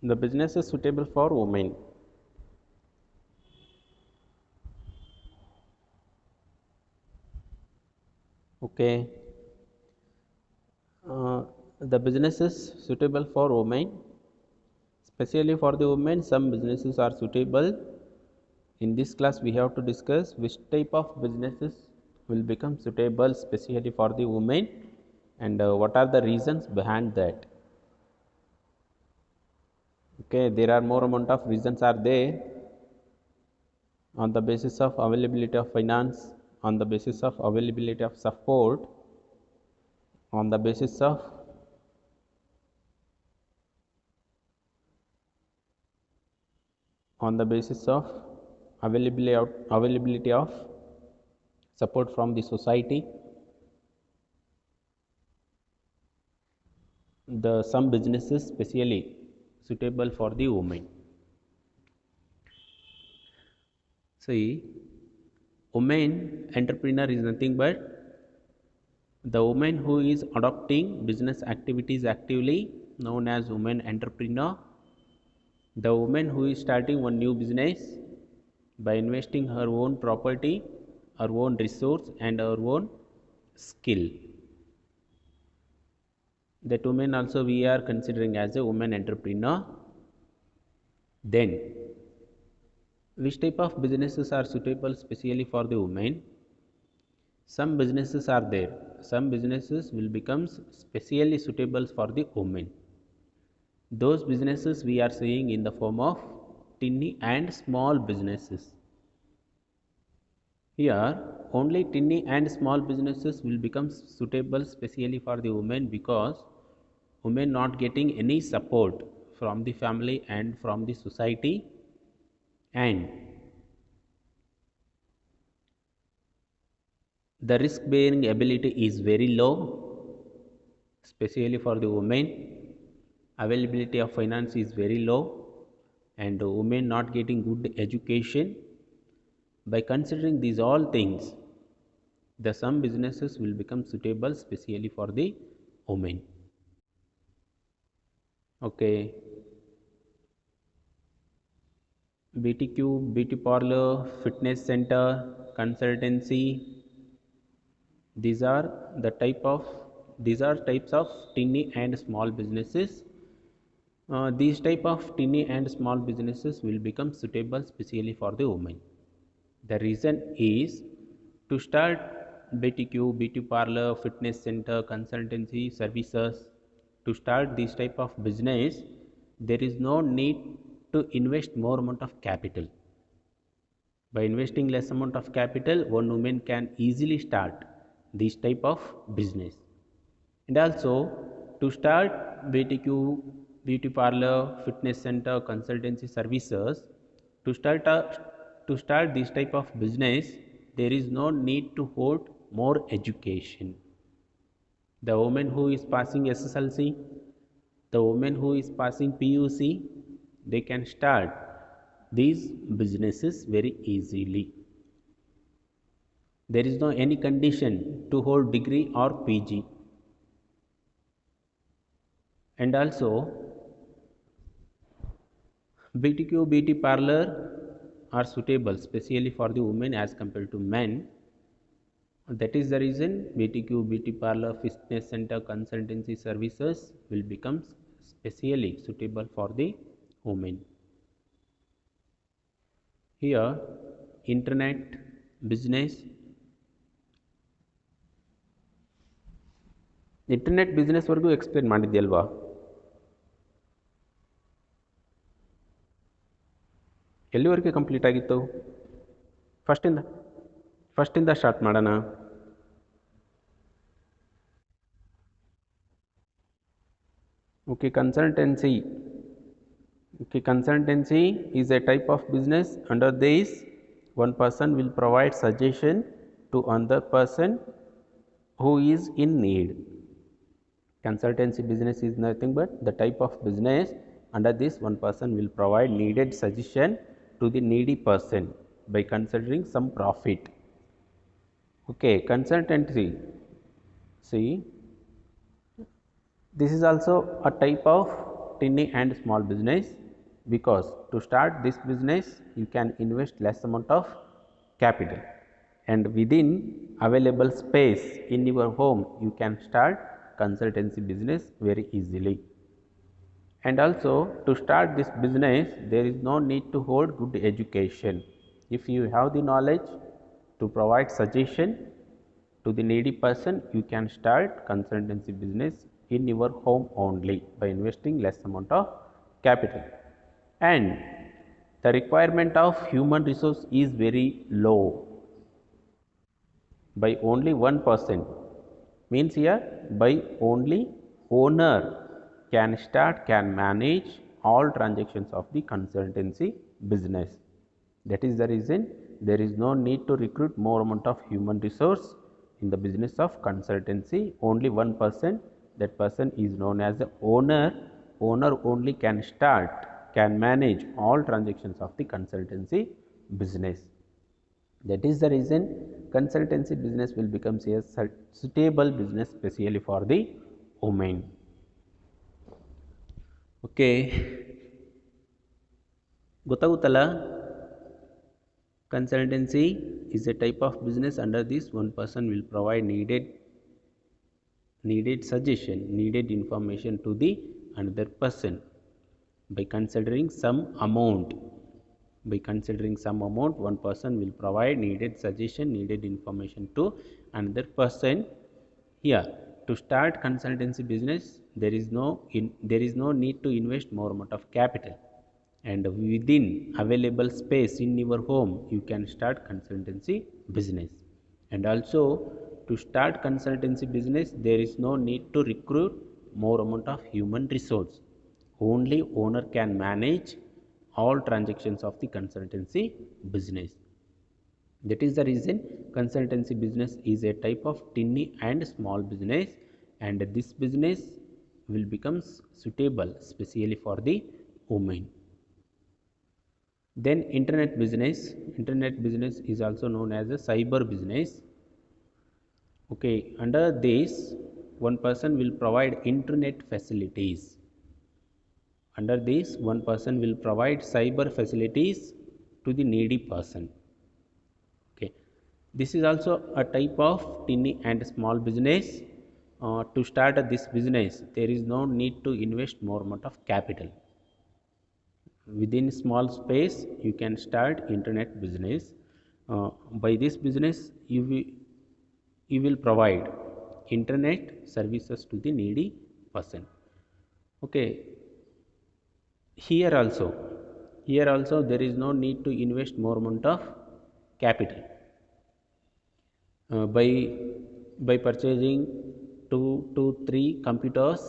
The business is suitable for women. Okay. The business is suitable for women, especially for the women. Some businesses are suitable. In this class, we have to discuss which type of businesses will become suitable, especially for the women, and what are the reasons behind that. Okay, there are more amount of reasons are there on the basis of availability of finance, on the basis of availability of support, on the basis of availability of support from the society. The some businesses specially suitable for the women. See, women entrepreneur is nothing but the woman who is adopting business activities actively, known as woman entrepreneur. The woman who is starting one new business by investing her own property, her own resource and her own skill. That woman also we are considering as a woman entrepreneur. Then, which type of businesses are suitable specially for the women? Some businesses are there. Some businesses will become specially suitable for the women. Those businesses we are seeing in the form of tiny and small businesses. Here, only tiny and small businesses will become suitable specially for the women, because women not getting any support from the family and from the society, and the risk bearing ability is very low, especially for the women. Availability of finance is very low, and women not getting good education. By considering these all things, the some businesses will become suitable specially for the women. Okay. BTQ, beauty parlor, fitness center, consultancy. These are types of tiny and small businesses. These type of tiny and small businesses will become suitable specially for the women. The reason is, to start BTQ, beauty parlor, fitness center, consultancy services, to start this type of business, there is no need to invest more amount of capital. By investing less amount of capital, one woman can easily start this type of business. And also, to start BTQ, beauty parlor, fitness center, consultancy services, to start this type of business, there is no need to hold more education. The woman who is passing SSLC, the woman who is passing PUC, they can start these businesses very easily. There is no any condition to hold degree or PG. And also, BTQ, beauty parlor are suitable especially for the women as compared to men. That is the reason BTQ, beauty parlor, fitness center, consultancy services will become specially suitable for the women. Here, internet business. Internet ಬಿಸ್ನೆಸ್ವರೆಗೂ explain ಮಾಡಿದ್ಯಲ್ವಾ? ಎಲ್ಲಿವರೆಗೆ complete ಆಗಿತ್ತು? ಫಸ್ಟಿಂದ start ಮಾಡೋಣ. Okay, consultancy. Okay, consultancy is a type of business. Under this, one person will provide suggestion to another person who is in need. Consultancy business is nothing but the type of business. Under this, one person will provide needed suggestion to the needy person by considering some profit. Okay, consultancy. See, this is also a type of tiny and small business. because to start this business you can invest less amount of capital, and within available space in your home you can start consultancy business very easily. And also to start this business there is no need to hold good education. If you have the knowledge to provide suggestion to the needy person, you can start consultancy business in your home only by investing less amount of capital. And the requirement of human resource is very low, by only 1%, means here by only owner can manage all transactions of the consultancy business. That is the reason there is no need to recruit more amount of human resource in the business of consultancy. Only 1%, that person is known as the owner. Owner only can manage all transactions of the consultancy business. That is the reason consultancy business will become a suitable business especially for the women. Okay, ಗೊತ್ತಾಗುತ್ತಲ್ಲ. Consultancy is a type of business. Under this, one person will provide needed suggestion, needed information to the another person by considering some amount. By considering some amount, one person will provide needed suggestion, needed information to another person. Here, to start consultancy business, there is no need to invest more amount of capital, and within available space in your home you can start consultancy business. And also to start consultancy business there is no need to recruit more amount of human resource. Only owner can manage all transactions of the consultancy business. That is the reason consultancy business is a type of tiny and small business, and this business will become suitable especially for the women. Then internet business. Internet business is also known as a cyber business. Okay, under this one person will provide internet facilities. Under this one person will provide cyber facilities to the needy person. Okay, this is also a type of tiny and small business. To start this business there is no need to invest more amount of capital. Within small space you can start internet business. By this business you will provide internet services to the needy person. Okay, here also there is no need to invest more amount of capital. By purchasing 2 to 3 computers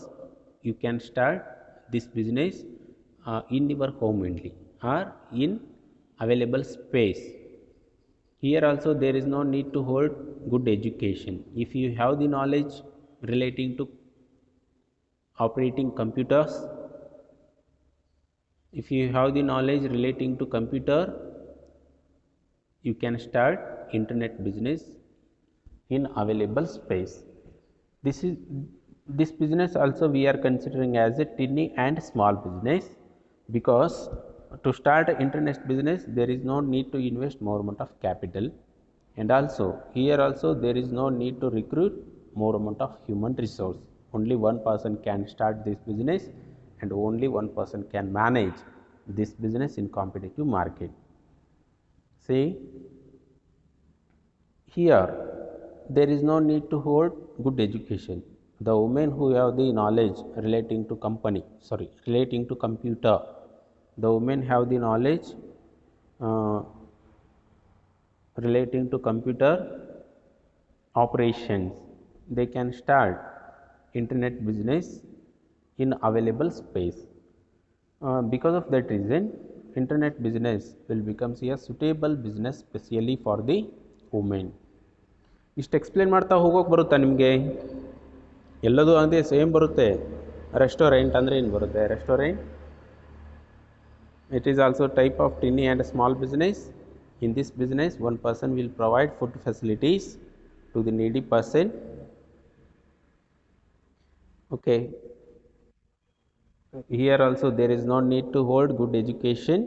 you can start this business in your home only or in available space. Here also there is no need to hold good education. If you have the knowledge relating to operating computers, if you have the knowledge relating to computer, you can start internet business in available space. This business also we are considering as a tiny and small business, because to start internet business there is no need to invest more amount of capital, and also here also there is no need to recruit more amount of human resource. Only one person can start this business, and only one person can manage this business in competitive market. See, here there is no need to hold good education. The women who have the knowledge relating to computer, the women have the knowledge relating to computer operations, they can start internet business in available space. Because of that reason internet business will become a suitable business especially for the women. ಇಷ್ಟು explain ಮಾಡ್ತಾ ಹೋಗೋಕೆ ಬರುತ್ತಾ ನಿಮಗೆ? ಎಲ್ಲದೂ ಅದೇ same ಬರುತ್ತೆ. Restaurant ಅಂದರೆ ಏನು ಬರುತ್ತೆ? Restaurant, it is also type of tiny and small business. In this business one person will provide food facilities to the needy person. Okay, Here also there is no need to hold good education.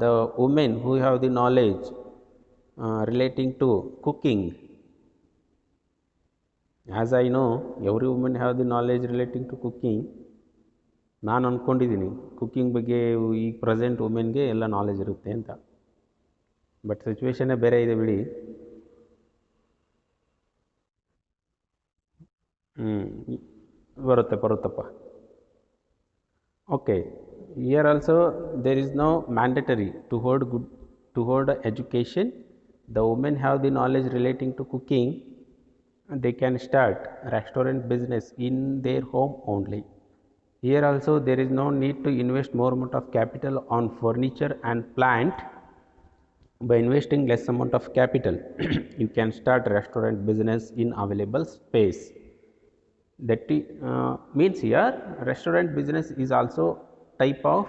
The women who have the knowledge relating to cooking, as I know, every woman have the knowledge relating to cooking. ನಾನು ಅಂದ್ಕೊಂಡಿದ್ದೀನಿ cooking ಬಗ್ಗೆ ಈ present ವುಮೆನ್ಗೆ ಎಲ್ಲ knowledge ಇರುತ್ತೆ ಅಂತ. But ಸಿಚುವೇಶನ್ನೇ ಬೇರೆ ಇದೆ ಬಿಡಿ. ಬರುತ್ತಪ್ಪ. Okay, here also there is no mandatory to hold education. The women have the knowledge relating to cooking. They can start restaurant business in their home only. Here also there is no need to invest more amount of capital on furniture and plant. By investing less amount of capital, you can start restaurant business in available space. That means here restaurant business is also type of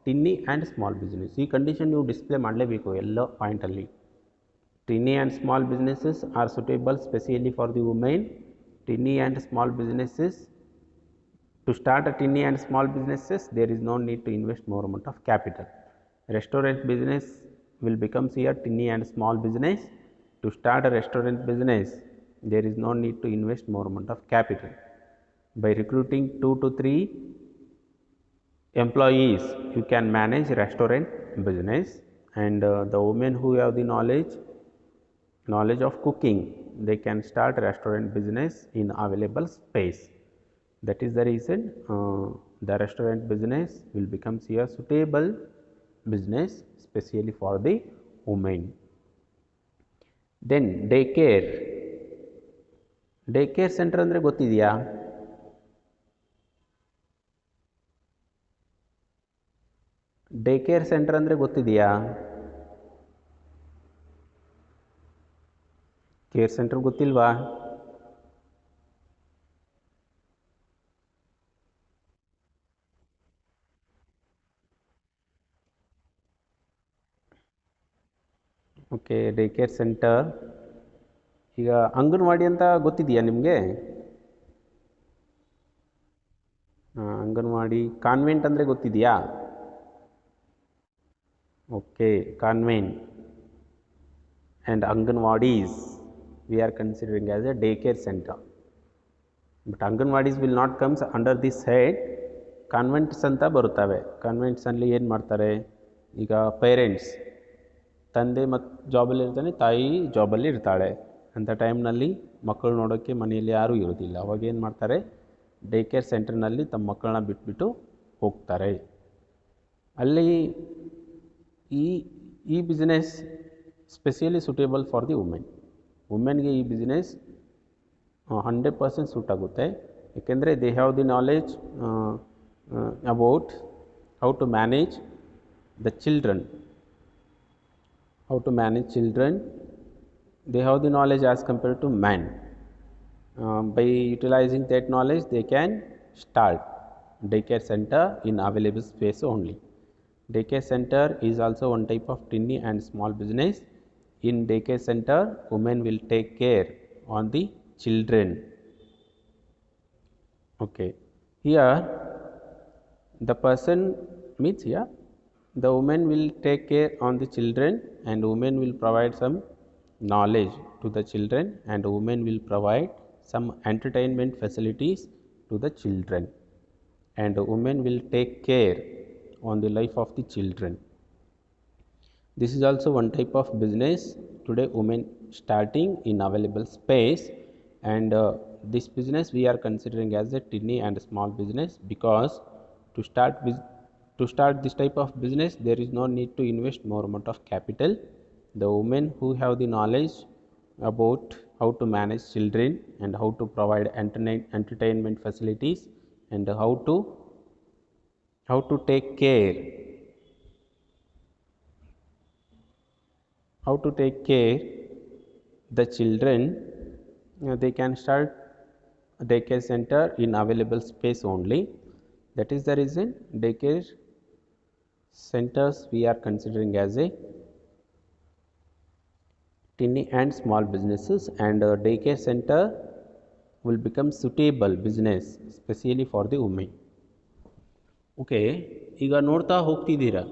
tiny and small business. ಈ condition ನೀವು display ಮಾಡಲೇಬೇಕು ಎಲ್ಲ ಪಾಯಿಂಟಲ್ಲಿ. Tiny and small businesses are suitable specially for the women. Tiny and small businesses, to start a tiny and small businesses there is no need to invest more amount of capital. Restaurant business will become here tiny and small business. To start a restaurant business there is no need to invest more amount of capital. By recruiting 2 to 3 employees you can manage restaurant business. And the women who have the knowledge of cooking, they can start restaurant business in available space. That is the reason the restaurant business will become here suitable business especially for the women. Then daycare center ಅಂದರೆ ಗೊತ್ತಿದೆಯಾ? Daycare centre ಅಂದರೆ ಗೊತ್ತಿದೆಯಾ? Care centre ಗೊತ್ತಿಲ್ವಾ? Okay, daycare centre. ಈಗ ಅಂಗನವಾಡಿ ಅಂತ ಗೊತ್ತಿದೆಯಾ ನಿಮಗೆ? Anganwadi. Convent ಅಂದರೆ ಗೊತ್ತಿದೆಯಾ? Okay, convent and anganwadis we are considering as a daycare center. But anganwadis will not comes under this head. Convents anta baruttave. Convents alli ಏನು ಮಾಡ್ತಾರೆ, ಈಗ ಪೇರೆಂಟ್ಸ್, ತಂದೆ ಮತ್ತು ಜಾಬಲ್ಲಿ ಇರ್ತಾನೆ, ತಾಯಿ ಜಾಬಲ್ಲಿ ಇರ್ತಾಳೆ. ಅಂಥ ಟೈಮ್ನಲ್ಲಿ ಮಕ್ಕಳು ನೋಡೋಕ್ಕೆ ಮನೆಯಲ್ಲಿ ಯಾರೂ ಇರೋದಿಲ್ಲ. ಅವಾಗ ಏನು ಮಾಡ್ತಾರೆ, ಡೇಕೇರ್ ಸೆಂಟರ್ನಲ್ಲಿ ತಮ್ಮ ಮಕ್ಕಳನ್ನ ಬಿಟ್ಬಿಟ್ಟು ಹೋಗ್ತಾರೆ. ಅಲ್ಲಿ ಈ business specially suitable for the ವುಮೆನ್ಗೆ ಈ ಬಿಸ್ನೆಸ್ 100% ಸೂಟ್ ಆಗುತ್ತೆ. ಏಕೆಂದರೆ they have the knowledge about how to manage the children. They have the knowledge as compared to men. By utilizing that knowledge they can start daycare center in available space only. Daycare center is also one type of tiny and small business. In daycare center women will take care on the children. Okay, here the person means here the woman will take care on the children and women will provide some knowledge to the children and women will provide some entertainment facilities to the children and women will take care on the life of the children. This is also one type of business today women starting in available space. And this business we are considering as a tiny and small business because to start this type of business there is no need to invest more amount of capital. The women who have the knowledge about how to manage children and how to provide entertainment facilities and how to take care the children, they can start daycare center in available space only. That is the reason daycare centers we are considering as a tiny and small businesses, and daycare center will become suitable business especially for the women. Okay, ಈಗ ನೋಡ್ತಾ ಹೋಗ್ತಿದ್ದೀರಾ,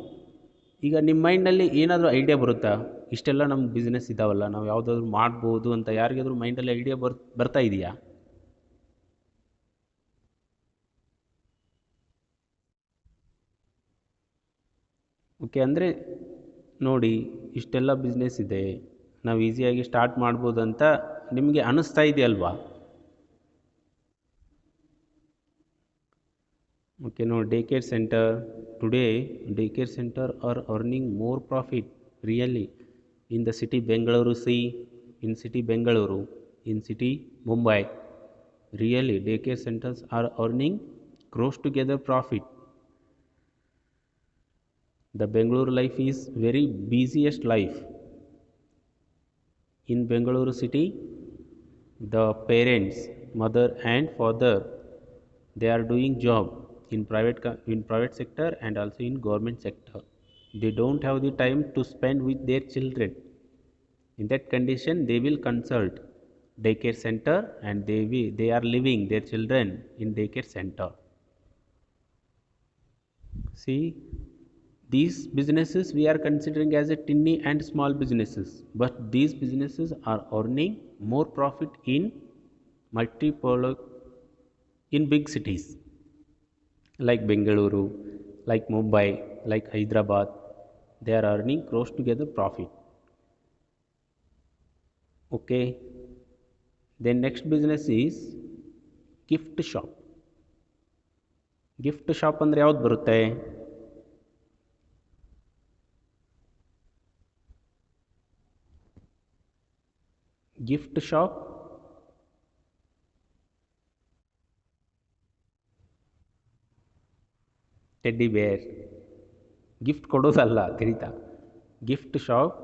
ಈಗ ನಿಮ್ಮ ಮೈಂಡಲ್ಲಿ ಏನಾದರೂ idea ಬರುತ್ತಾ? ಇಷ್ಟೆಲ್ಲ ನಮ್ಮ business ಇದ್ದಾವಲ್ಲ, ನಾವು ಯಾವುದಾದ್ರೂ ಮಾಡ್ಬೋದು ಅಂತ ಯಾರಿಗಾದ್ರೂ ಮೈಂಡಲ್ಲಿ ಐಡಿಯಾ ಬರ್ತಾ ಇದೆಯಾ? ಓಕೆ, ಅಂದರೆ ನೋಡಿ, ಇಷ್ಟೆಲ್ಲ ಬಿಸ್ನೆಸ್ ಇದೆ, ನಾವು ಈಸಿಯಾಗಿ ಸ್ಟಾರ್ಟ್ ಮಾಡ್ಬೋದು ಅಂತ ನಿಮಗೆ ಅನ್ನಿಸ್ತಾ ಇದೆಯಲ್ವಾ? Okay, now daycare center. Today, daycare center are earning more profit really in the city Bengaluru. See, in city Bengaluru, in city Mumbai, really daycare centers are earning close together profit. The Bengaluru life is very busiest life. In Bengaluru city, the parents, mother and father, they are doing job in private sector and also in government sector. They don't have the time to spend with their children. In that condition, they will consult daycare center and they are leaving their children in daycare center. See, these businesses we are considering as a tiny and small businesses, but these businesses are earning more profit in multiple, in big cities like Bengaluru, like Mumbai, like Hyderabad. They are earning close together profit. Okay, then next business is gift shop. Gift shop ಅಂದರೆ ಯಾವ್ದು ಬರುತ್ತೆ? Gift shop teddy ಬೇರ್, gift ಕೊಡೋದಲ್ಲ ಕರೀತಾ. Gift shop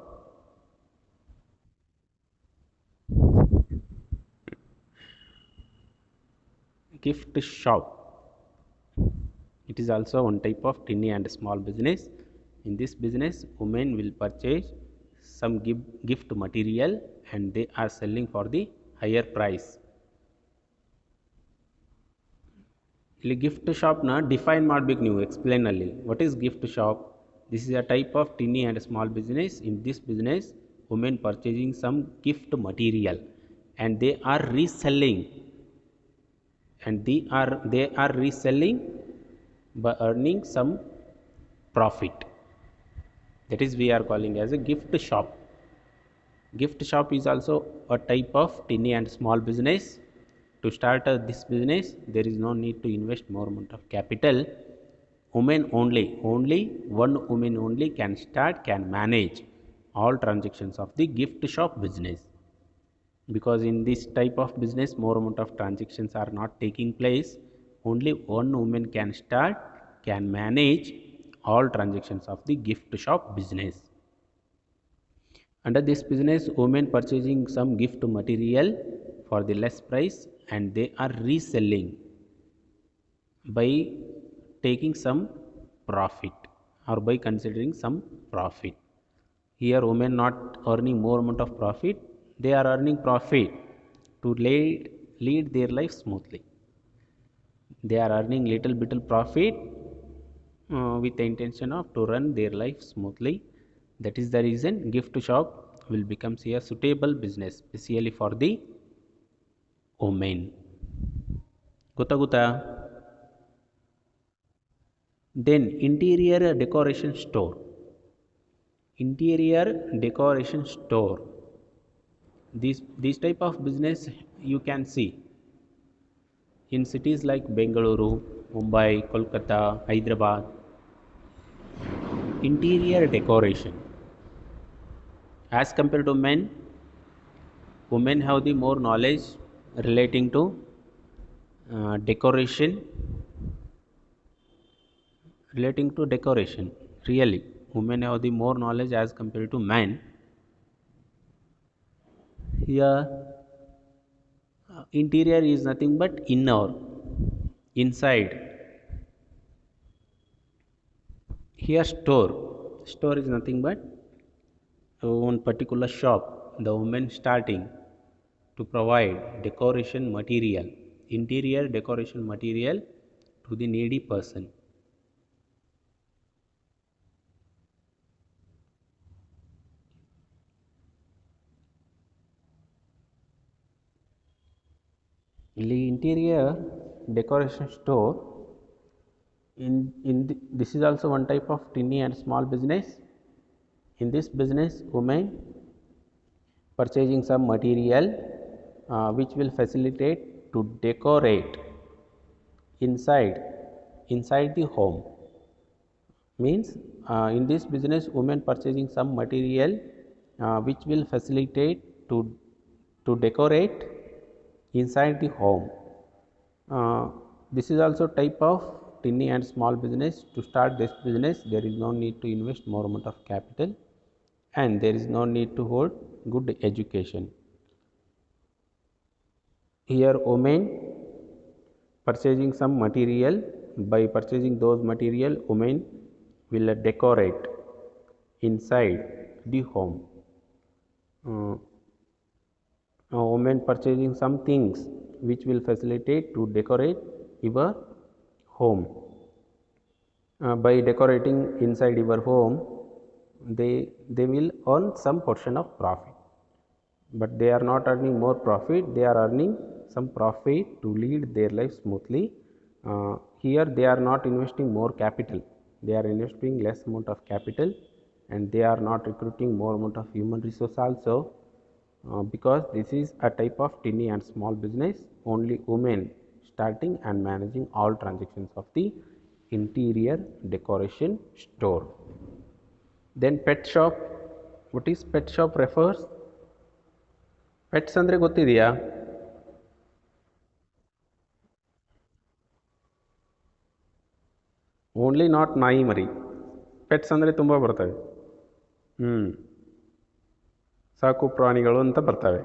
gift shop, it is also one type of tiny and small business. In this business, women will purchase some gift material and they are selling for the higher price. ಇಲ್ಲಿ gift ಶಾಪ್ನ define ಮಾಡಬೇಕು ನೀವು ಎಕ್ಸ್ಪ್ಲೇನಲ್ಲಿ. What is gift shop? This is a type of tiny and small business. In this business, women purchasing some gift material and they are reselling by earning some profit. That is we are calling as a gift shop. Gift shop is also a type of tiny and small business. To start this business, there is no need to invest more amount of capital. Women only one woman only can manage all transactions of the gift shop business, because in this type of business more amount of transactions are not taking place. Only one woman can manage all transactions of the gift shop business. Under this business, women purchasing some gift material for the less price and they are reselling by taking some profit or by considering some profit. Here women not earning more amount of profit, they are earning profit to lead their life smoothly. They are earning little profit with the intention of to run their life smoothly. That is the reason gift shop will become a suitable business especially for the women. ಗೊತ್ತಾಗುತ್ತಾ? Then interior decoration store. This type of business you can see in cities like Bengaluru, Mumbai, Kolkata, Hyderabad. Interior decoration, as compared to men, women have the more knowledge relating to decoration. Really, women have the more knowledge as compared to men. Here interior is nothing but inside. Here store is nothing but one particular shop, the women starting to provide interior decoration material to the needy person. ಇಲ್ಲಿ interior decoration store this is also one type of tiny and small business. In this business, women purchasing some material which will facilitate to decorate inside the home. Means in this business, women purchasing some material which will facilitate to decorate inside the home. This is also type of tiny and small business. To start this business, there is no need to invest more amount of capital, and there is no need to hold good education. Here women purchasing some material. By purchasing those material, women will decorate inside the home. Women purchasing some things which will facilitate to decorate your home. By decorating inside your home, they will earn some portion of profit, but they are not earning more profit, they are earning some profit to lead their life smoothly. Here they are not investing more capital, they are investing less amount of capital, and they are not recruiting more amount of human resource also, because this is a type of tiny and small business. Only women starting and managing all transactions of the interior decoration store. Then pet shop. What is pet shop refers? Pets ಅಂದರೆ ಗೊತ್ತಿದೆಯಾ? Only not ನಾಯಿ ಮರಿ. Pets ಅಂದರೆ ತುಂಬ ಬರ್ತವೆ. ಸಾಕು ಪ್ರಾಣಿಗಳು ಅಂತ ಬರ್ತವೆ.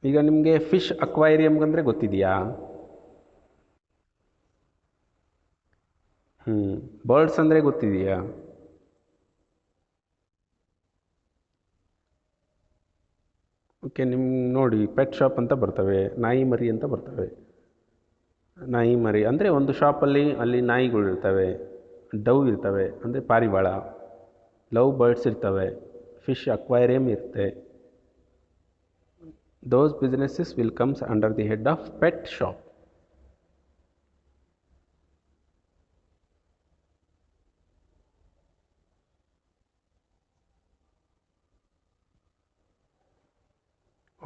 ಈಗ ನಿಮಗೆ ಫಿಶ್ ಅಕ್ವಾರಿಯಂ ಅಂದರೆ ಗೊತ್ತಿದೆಯಾ? ಬರ್ಡ್ಸ್ ಅಂದರೆ ಗೊತ್ತಿದೆಯಾ? ಓಕೆ, ನಿಮ್ಗೆ ನೋಡಿ ಪೆಟ್ ಶಾಪ್ ಅಂತ ಬರ್ತವೆ, ನಾಯಿ ಮರಿ ಅಂತ ಬರ್ತವೆ. ನಾಯಿ ಮರಿ ಅಂದರೆ ಒಂದು ಶಾಪಲ್ಲಿ ಅಲ್ಲಿ ನಾಯಿಗಳು ಇರ್ತವೆ, ಡವ್ ಇರ್ತವೆ ಅಂದರೆ ಪಾರಿವಾಳ, ಲವ್ ಬರ್ಡ್ಸ್ ಇರ್ತವೆ, ಫಿಶ್ ಅಕ್ವಾರಿಯಂ ಇರುತ್ತೆ. those businesses will comes under the head of pet shop.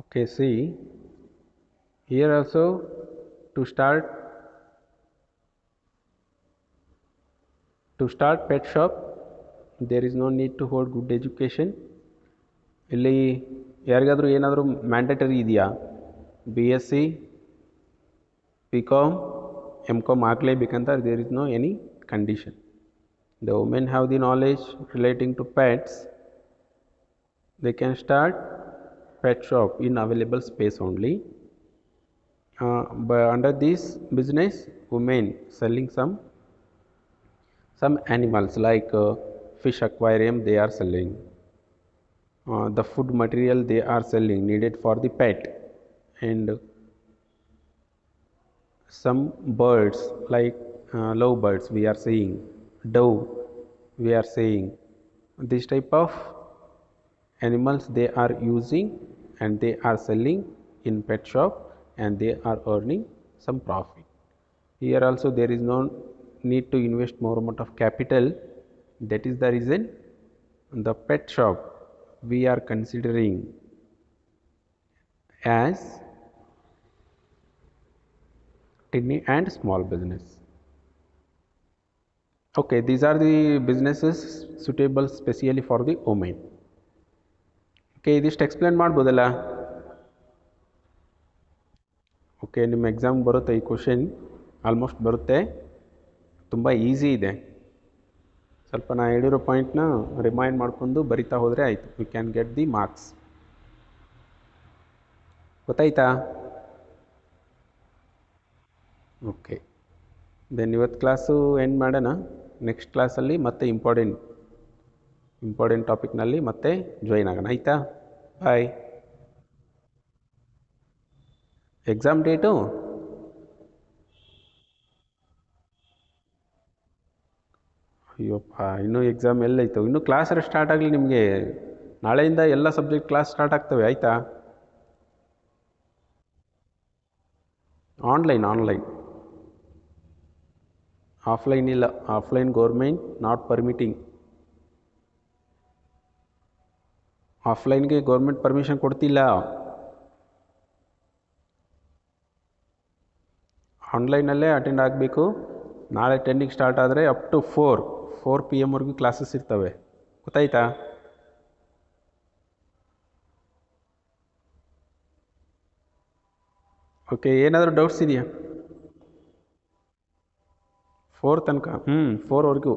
Okay, see here also to start pet shop there is no need to hold good education. ಇಲ್ಲಿ ಯಾರಿಗಾದರೂ ಏನಾದರೂ ಮ್ಯಾಂಡೇಟರಿ ಇದೆಯಾ? BSc BCom MCom ಆಗಲೇಬೇಕಂತ there is no any condition. The women have the knowledge relating to pets, they can start pet shop in available space only. But under this business, women selling some animals like fish aquarium they are selling, the food material they are selling needed for the pet, and some birds like love birds we are seeing, dove we are seeing. This type of animals they are using and they are selling in pet shop and they are earning some profit. Here also there is no need to invest more amount of capital. That is the reason the pet shop we are considering as tiny and small business. Okay, these are the businesses suitable specially for the women. Okay, ಇದಿಷ್ಟು explain ಮಾಡ್ಬೋದಲ್ಲ? Okay, ನಿಮ್ಮ exam ಬರುತ್ತೆ, ಈ question almost ಬರುತ್ತೆ, ತುಂಬ easy ಇದೆ. ಸ್ವಲ್ಪ ನಾ ಹೇಳಿರೋ ಪಾಯಿಂಟ್ನ ರಿಮೈಂಡ್ ಮಾಡ್ಕೊಂಡು ಬರಿತಾ ಹೋದರೆ ಆಯಿತು, you can get the marks. ಗೊತ್ತಾಯ್ತಾ? ಓಕೆ, ದೆನ್ ಇವತ್ತು ಕ್ಲಾಸು ಎಂಡ್ ಮಾಡೋಣ. ನೆಕ್ಸ್ಟ್ ಕ್ಲಾಸಲ್ಲಿ ಮತ್ತೆ ಇಂಪಾರ್ಟೆಂಟ್ ಟಾಪಿಕ್ನಲ್ಲಿ ಮತ್ತೆ ಜಾಯಿನ್ ಆಗೋಣ, ಆಯಿತಾ? ಬಾಯ್. ಎಕ್ಸಾಮ್ ಡೇಟು ಅಯ್ಯಪ್ಪ, ಇನ್ನೂ ಎಕ್ಸಾಮ್ ಎಲ್ಲೈತು, ಇನ್ನೂ ಕ್ಲಾಸ್ ಸ್ಟಾರ್ಟ್ ಆಗಲಿ. ನಿಮಗೆ ನಾಳೆಯಿಂದ ಎಲ್ಲ ಸಬ್ಜೆಕ್ಟ್ ಕ್ಲಾಸ್ ಸ್ಟಾರ್ಟ್ ಆಗ್ತವೆ, ಆಯಿತಾ? ಆನ್ಲೈನ್ ಆಫ್ಲೈನ್ ಇಲ್ಲ, ಆಫ್ಲೈನ್ ಗೌರ್ಮೆಂಟ್ ನಾಟ್ ಪರ್ಮಿಟಿಂಗ್. ಆಫ್ಲೈನ್ಗೆ ಗೌರ್ಮೆಂಟ್ ಪರ್ಮಿಷನ್ ಕೊಡ್ತಿಲ್ಲ. ಆನ್ಲೈನಲ್ಲೇ ಅಟೆಂಡ್ ಆಗಬೇಕು. ನಾಳೆ 10ಗೆ ಸ್ಟಾರ್ಟ್ ಆದರೆ ಅಪ್ ಟು 4 PM ವರೆಗೂ ಕ್ಲಾಸಸ್ ಇರ್ತವೆ. ಗೊತ್ತಾಯ್ತಾ? ಓಕೆ, ಏನಾದರೂ ಡೌಟ್ಸ್ ಇದೆಯಾ? 4 ತನಕ? 4ವರೆಗೂ.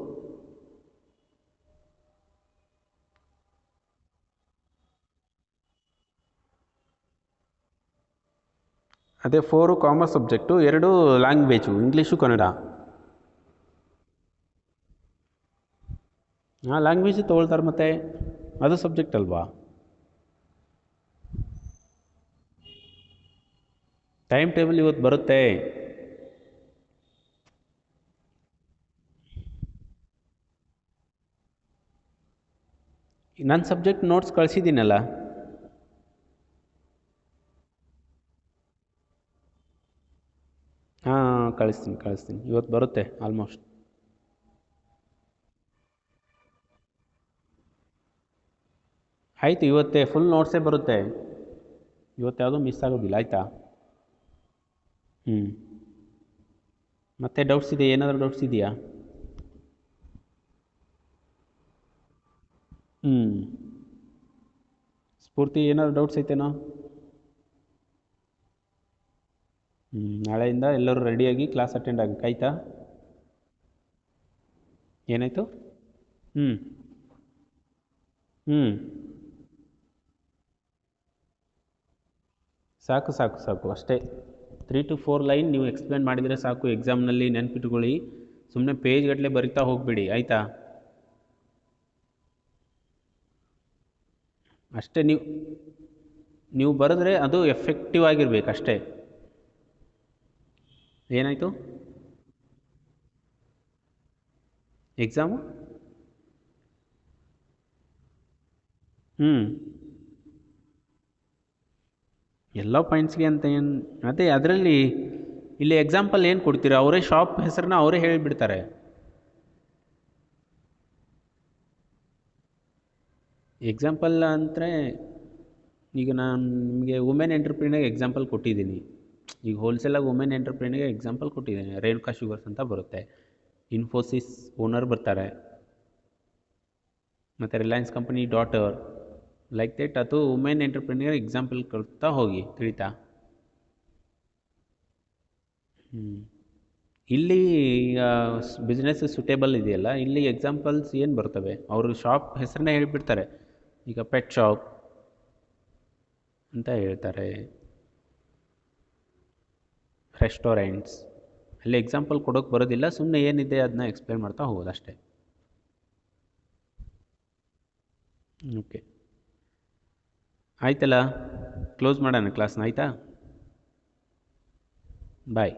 ಅದೇ 4 commerce subject, 2 language, English Kannada. Language ತೊಗೊಳ್ತಾರೆ, ಮತ್ತೆ ಅದು ಸಬ್ಜೆಕ್ಟ್ ಅಲ್ವಾ? ಟೈಮ್ ಟೇಬಲ್ ಇವತ್ತು ಬರುತ್ತೆ. ನನ್ನ ಸಬ್ಜೆಕ್ಟ್ ನೋಟ್ಸ್ ಕಳಿಸಿದ್ದೀನಲ್ಲ. ಕಳಿಸ್ತೀನಿ. ಇವತ್ತು ಬರುತ್ತೆ ಆಲ್ಮೋಸ್ಟ್. ಆಯಿತು, ಇವತ್ತೇ ಫುಲ್ ನೋಟ್ಸೇ ಬರುತ್ತೆ. ಇವತ್ತು ಯಾವುದೂ ಮಿಸ್ ಆಗೋದಿಲ್ಲ, ಆಯಿತಾ? ಮತ್ತೆ ಡೌಟ್ಸ್ ಇದೆಯಾ? ಏನಾದರೂ ಡೌಟ್ಸ್ ಇದೆಯಾ? ಸ್ಫೂರ್ತಿ, ಏನಾದರೂ ಡೌಟ್ಸ್ ಐತೇನೋ? ನಾಳೆಯಿಂದ ಎಲ್ಲರೂ ರೆಡಿಯಾಗಿ ಕ್ಲಾಸ್ ಅಟೆಂಡ್ ಆಗಬೇಕು, ಆಯಿತಾ? ಏನಾಯಿತು? ಸಾಕು ಅಷ್ಟೇ. 3 to 4 ಲೈನ್ ನೀವು ಎಕ್ಸ್ಪ್ಲೇನ್ ಮಾಡಿದರೆ ಸಾಕು. ಎಕ್ಸಾಮ್ನಲ್ಲಿ ನೆನ್ಪಿಟ್ಕೊಳ್ಳಿ. ಸುಮ್ಮನೆ ಪೇಜ್ಗಟ್ಟಲೆ ಬರಿತಾ ಹೋಗಬೇಡಿ, ಆಯಿತಾ? ಅಷ್ಟೇ. ನೀವು ಬರೆದ್ರೆ ಅದು ಎಫೆಕ್ಟಿವ್ ಆಗಿರ್ಬೇಕು ಅಷ್ಟೇ. ಏನಾಯಿತು? ಎಕ್ಸಾಮು ಎಲ್ಲ ಪಾಯಿಂಟ್ಸ್ಗೆ ಅಂತ ಏನು? ಅದೇ ಅದರಲ್ಲಿ ಇಲ್ಲಿ ಎಕ್ಸಾಂಪಲ್ ಏನು ಕೊಡ್ತೀರಾ? ಅವರೇ ಶಾಪ್ ಹೆಸರನ್ನ ಅವರೇ ಹೇಳಿಬಿಡ್ತಾರೆ. ಎಕ್ಸಾಂಪಲ್ ಅಂದರೆ ಈಗ ನಾನು ನಿಮಗೆ ವುಮೆನ್ ಎಂಟರ್ಪ್ರಿನರ್ಗೆ ಎಕ್ಸಾಂಪಲ್ ಕೊಟ್ಟಿದ್ದೀನಿ. ಈಗ ಹೋಲ್ಸೇಲಾಗಿ ವುಮೆನ್ ಎಂಟರ್ಪ್ರಿನರ್ಗೆ ಎಕ್ಸಾಂಪಲ್ ಕೊಟ್ಟಿದ್ದೀನಿ. ರೇಣುಕಾ ಶುಗರ್ಸ್ ಅಂತ ಬರುತ್ತೆ, ಇನ್ಫೋಸಿಸ್ ಓನರ್ ಬರ್ತಾರೆ, ಮತ್ತು Reliance company daughter, like that. ಅದು ವುಮೆನ್ ಎಂಟರ್ಪ್ರಿನರ್ ಎಕ್ಸಾಂಪಲ್ ಕೊಡ್ತಾ ಹೋಗಿ, ತಿಳಿತಾ? ಇಲ್ಲಿ ಈಗ ಬಿಸ್ನೆಸ್ ಸುಟೇಬಲ್ ಇದೆಯಲ್ಲ, ಇಲ್ಲಿ ಎಕ್ಸಾಂಪಲ್ಸ್ ಏನು ಬರ್ತವೆ? ಅವರು ಶಾಪ್ ಹೆಸರನ್ನೇ ಹೇಳಿಬಿಡ್ತಾರೆ. ಈಗ ಪೆಟ್ ಶಾಪ್ ಅಂತ ಹೇಳ್ತಾರೆ, ರೆಸ್ಟೋರೆಂಟ್ಸ್. ಅಲ್ಲಿ ಎಕ್ಸಾಂಪಲ್ ಕೊಡೋಕ್ಕೆ ಬರೋದಿಲ್ಲ, ಸುಮ್ಮನೆ ಏನಿದೆ ಅದನ್ನ ಎಕ್ಸ್ಪ್ಲೇನ್ ಮಾಡ್ತಾ ಹೋಗೋದು ಅಷ್ಟೇ. ಓಕೆ, ಆಯ್ತಲ್ಲ, ಕ್ಲೋಸ್ ಮಾಡೋಣ ಕ್ಲಾಸ್ನ, ಆಯಿತಾ? ಬಾಯ್.